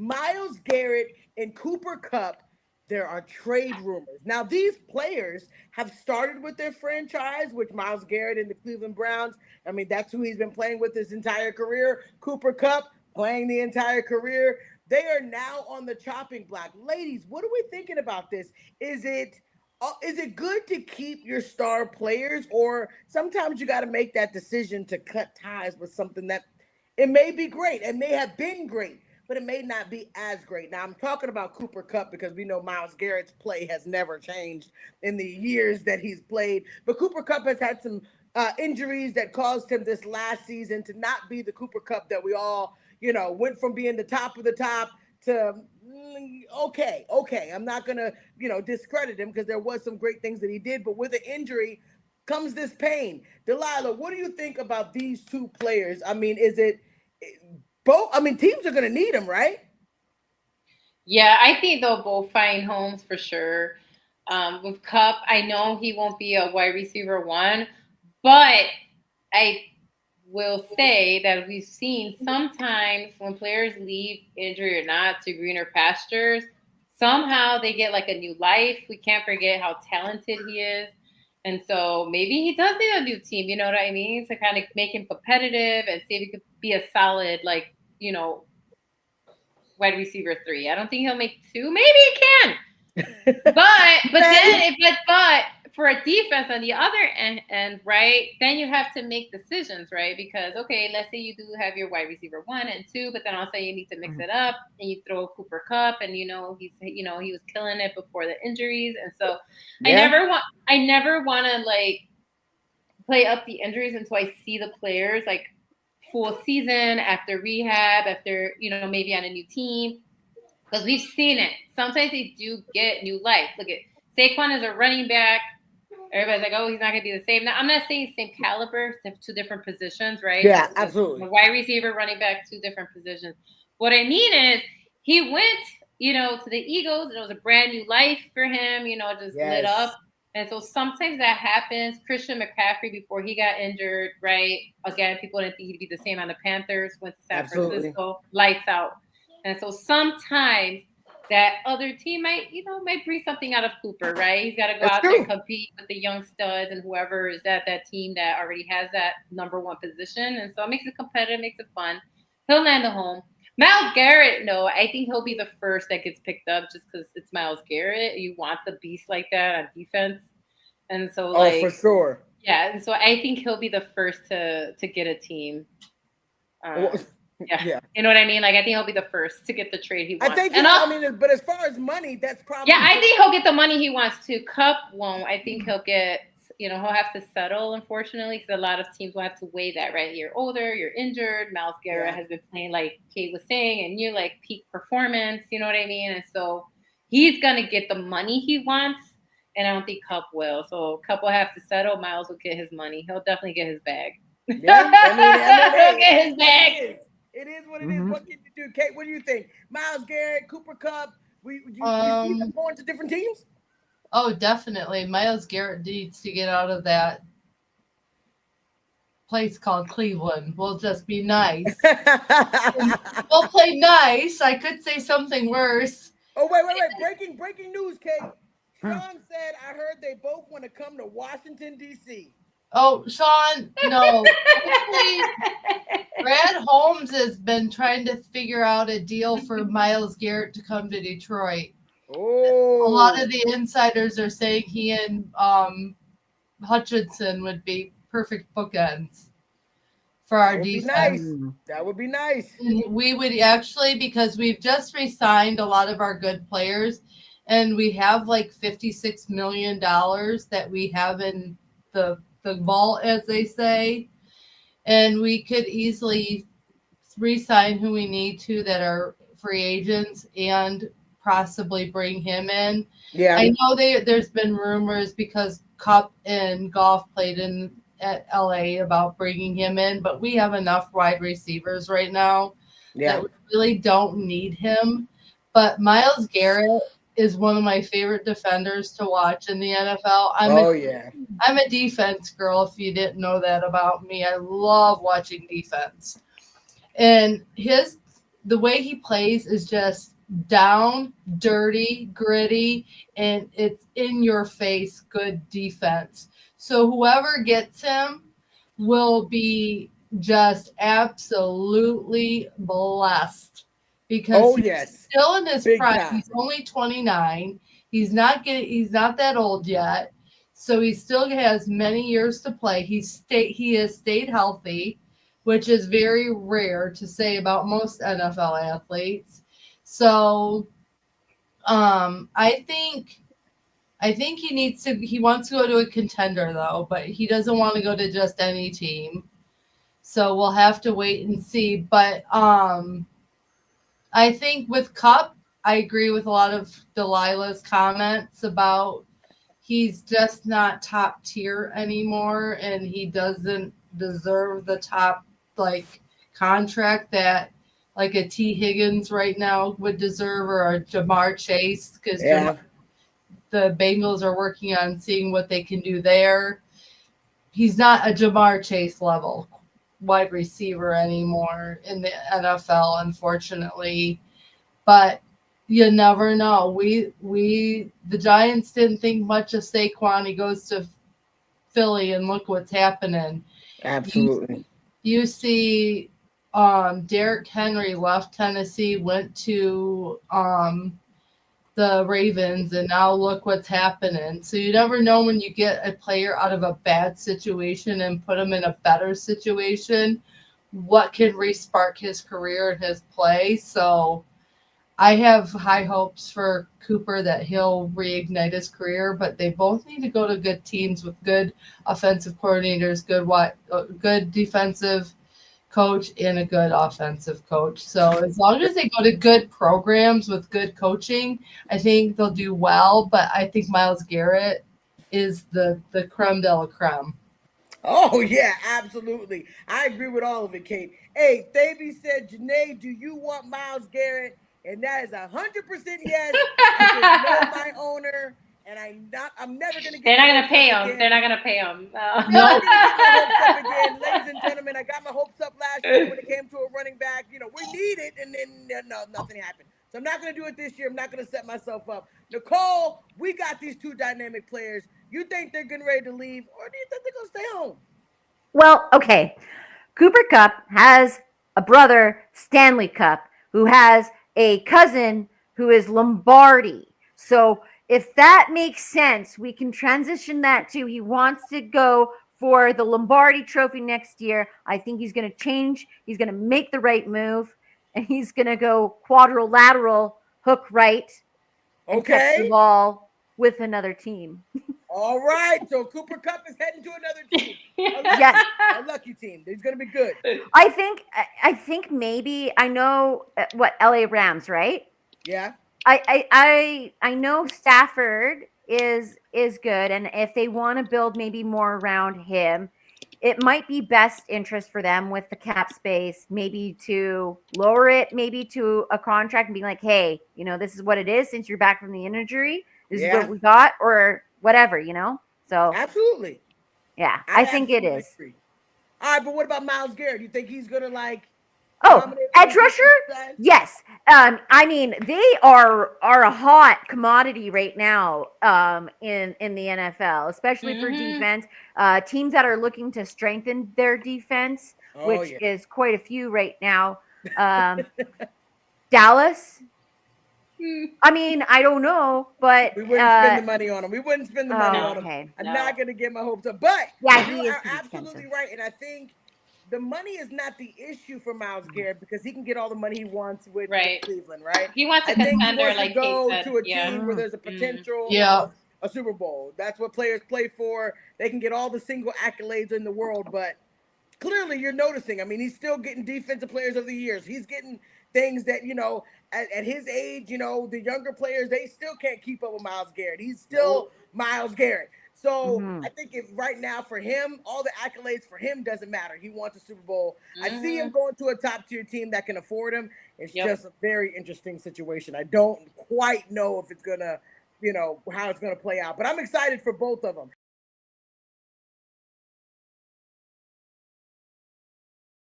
Myles Garrett and Cooper Kupp, there are trade rumors. Now, these players have started with their franchise, which Myles Garrett and the Cleveland Browns. I mean, that's who he's been playing with his entire career. Cooper Kupp playing the entire career. They are now on the chopping block. Ladies, what are we thinking about this? Is it is it good to keep your star players, or sometimes you got to make that decision to cut ties with something that it may be great, it may have been great, but it may not be as great. Now I'm talking about Cooper Kupp because we know Myles Garrett's play has never changed in the years that he's played, but Cooper Kupp has had some injuries that caused him this last season to not be the Cooper Kupp that we all went from being the top of the top to okay. I'm not gonna discredit him because there was some great things that he did, but with an injury comes this pain. Delilah, what do you think about these two players? I mean, is it both? I mean, teams are gonna need them, right? Yeah, I think they'll both find homes for sure. With Cup, I know he won't be a wide receiver one, but I will say that we've seen sometimes when players leave injury or not to greener pastures, somehow they get like a new life. We can't forget how talented he is. And so maybe he does need a new team, you know what I mean? To kind of make him competitive and see if he could be a solid, like, wide receiver 3. I don't think he'll make 2. Maybe he can. But for a defense on the other end, right, then you have to make decisions, right? Because, okay, let's say you do have your wide receiver 1 and 2, but then also you need to mix it up and you throw Cooper Kupp and, he was killing it before the injuries. And so I never want to, like, play up the injuries until I see the players, like, full season, after rehab, after, maybe on a new team. Because we've seen it. Sometimes they do get new life. Look at Saquon as a running back. Everybody's like, oh, he's not going to be the same. Now, I'm not saying same caliber, two different positions, right? Yeah, absolutely. A wide receiver, running back, 2 different positions. What I mean is he went, to the Eagles, and it was a brand new life for him, just lit up. And so sometimes that happens. Christian McCaffrey, before he got injured, right? Again, people didn't think he'd be the same on the Panthers. Went to San Francisco, lights out. And so sometimes that other team might bring something out of Cooper, right? He's got to go out there and compete with the young studs and whoever is at that team that already has that number 1 position. And so it makes it competitive, makes it fun. He'll land a home. Myles Garrett, no, I think he'll be the first that gets picked up just because it's Myles Garrett. You want the beast like that on defense. And so, for sure. Yeah, and so I think he'll be the first to get a team. Yeah. You know what I mean? Like, I think he'll be the first to get the trade he wants. But as far as money, that's probably... Yeah, I think he'll get the money he wants to. Cup won't. I think he'll get... he'll have to settle, unfortunately, because a lot of teams will have to weigh that, right? You're older, you're injured. Myles Garrett has been playing, like Kate was saying, and you're, like, peak performance. You know what I mean? And so he's going to get the money he wants, and I don't think Cup will. So Cup will have to settle. Myles will get his money. He'll definitely get his bag. Yeah, he'll get his bag. It is what it is. What can you do? Kate, what do you think? Myles Garrett, Cooper Kupp, you see them going to different teams? Oh, definitely. Myles Garrett needs to get out of that place called Cleveland. We'll just be nice. We'll play nice. I could say something worse. Oh, wait. Breaking news, Kate. Sean said, I heard they both want to come to Washington, D.C. Oh, Sean, no. Brad Holmes has been trying to figure out a deal for Myles Garrett to come to Detroit. Oh. A lot of the insiders are saying he and Hutchinson would be perfect bookends for our defense. That would be nice. We would actually, because we've just re-signed a lot of our good players, and we have like $56 million that we have in the vault, as they say, and we could easily re-sign who we need to that are free agents and possibly bring him in. Yeah, I know there's been rumors because Cup and Goff played at LA about bringing him in, but we have enough wide receivers right now that we really don't need him. But Myles Garrett is one of my favorite defenders to watch in the NFL. I'm a defense girl, if you didn't know that about me. I love watching defense. And his the way he plays is just down, dirty, gritty, and it's in your face good defense. So whoever gets him will be just absolutely blessed because Oh he's yes, still in his big prime. time. He's only 29. He's not that old yet. So he still has many years to play. He has stayed healthy, which is very rare to say about most NFL athletes. So I think he wants to go to a contender though, but he doesn't want to go to just any team. So we'll have to wait and see. But I think with Cup, I agree with a lot of Delilah's comments about he's just not top tier anymore and he doesn't deserve the top like contract that like a T Higgins right now would deserve or a Jamar Chase because Yeah. the Bengals are working on seeing what they can do there. He's not a Jamar Chase level wide receiver anymore in the NFL, unfortunately. But you never know. We the Giants didn't think much of Saquon. He goes to Philly and look what's happening. You Absolutely. you see Derrick Henry left Tennessee, went to the Ravens, and now look what's happening. So you never know when you get a player out of a bad situation and put him in a better situation, what can respark his career and his play. So I have high hopes for Cooper that he'll reignite his career, but they both need to go to good teams with good offensive coordinators, good defensive coach, and a good offensive coach. So as long as they go to good programs with good coaching, I think they'll do well. But I think Miles Garrett is the creme de la creme. Oh yeah, absolutely. I agree with all of it, Kate. Hey, Thavy said, Janae, do you want Miles Garrett? And that is 100% yes. I just know my owner, and I'm never gonna get They're my not gonna hopes up pay him. They're again. not gonna pay him. No. Never No, gonna get my hopes up again, ladies and gentlemen. I got my hopes up last year when it came to a running back. We need it, and then no, nothing happened. So I'm not gonna do it this year. I'm not gonna set myself up. Nicole, we got these two dynamic players. You think they're getting ready to leave, or do you think they're gonna stay home? Well, okay. Cooper Cup has a brother, Stanley Cup, who has a cousin who is Lombardi. So if that makes sense, we can transition that to he wants to go for the Lombardi trophy next year. I think he's going to change. He's going to make the right move and he's going to go quadrilateral hook right and catch the Okay. ball with another team. All right. So Cooper Cup is heading to another team. Yes. A lucky team. He's gonna be good. I think maybe I know what LA Rams, right? Yeah. I know Stafford is good, and if they want to build maybe more around him, it might be best interest for them with the cap space, maybe to lower it, maybe to a contract and be like, hey, this is what it is since you're back from the injury. This is what Yeah. we got, or whatever. So Absolutely. yeah, I I think it absolutely is. agree. All right, but what about Miles Garrett? Do you think he's gonna like Oh, dominate on the edge rusher? defensive side? Yes. I mean, they are a hot commodity right now in the NFL, especially for Hmm. defense. Teams that are looking to strengthen their defense, Oh which yeah. is quite a few right now. Um, Dallas. I mean, I don't know, but We wouldn't spend the money on him. We wouldn't spend the money oh, on No, him. okay. I'm no. not gonna get my hopes up. But Yeah, you he is are pretty absolutely expensive. right. And I think the money is not the issue for Miles Garrett because he can get all the money he wants with Right. Cleveland, right? He wants a I think he contender, wants to like Kate go said. to a Yeah. team where Mm, there's a Mm. potential yeah, of a Super Bowl. That's what players play for. They can get all the single accolades in the world, but clearly you're noticing. I mean, he's still getting defensive players of the years. He's getting things that, at his age, the younger players, they still can't keep up with Miles Garrett. He's still Miles Garrett. So hmm I think if right now for him, all the accolades for him doesn't matter. He wants a Super Bowl. I see him Hmm. going to a top tier team that can afford him. It's Yep. just a very interesting situation. I don't quite know if it's gonna, how it's gonna play out. But I'm excited for both of them.